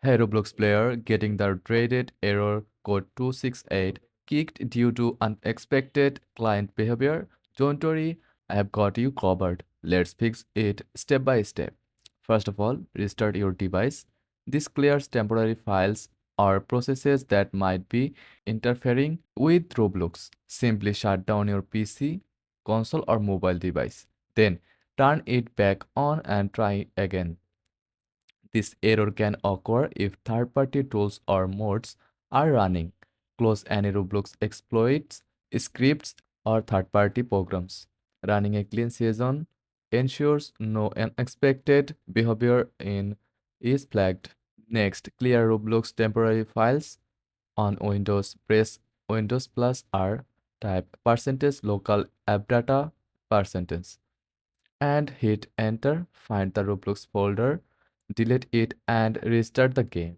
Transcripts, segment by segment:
Hey Roblox player, getting the dreaded error code 268 kicked due to unexpected client behavior? Don't worry, I have got you covered. Let's fix it step by step. First of all, restart your device. This clears temporary files or processes that might be interfering with Roblox. Simply shut down your PC, console, or mobile device. Then turn it back on and try again. This error can occur if third-party tools or mods are running. Close any Roblox exploits, scripts, or third-party programs. Running a clean season ensures no unexpected behavior in is flagged. Next, clear Roblox temporary files on Windows. Press Windows plus R, type percentage local app data percentage and hit enter. Find the Roblox folder, delete it and restart the game.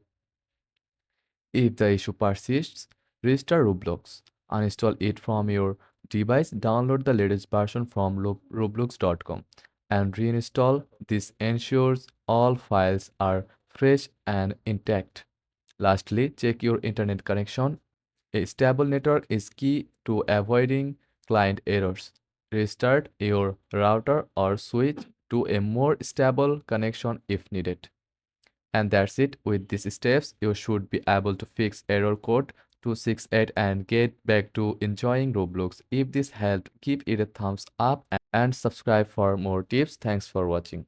If the issue persists, restart Roblox. Uninstall it from your device, download the latest version from roblox.com and reinstall. This ensures all files are fresh and intact. Lastly, check your internet connection. A stable network is key to avoiding client errors. Restart your router or switch to a more stable connection if needed. And that's it. With these steps, you should be able to fix error code 268 and get back to enjoying Roblox. If this helped, give it a thumbs up and subscribe for more tips. Thanks for watching.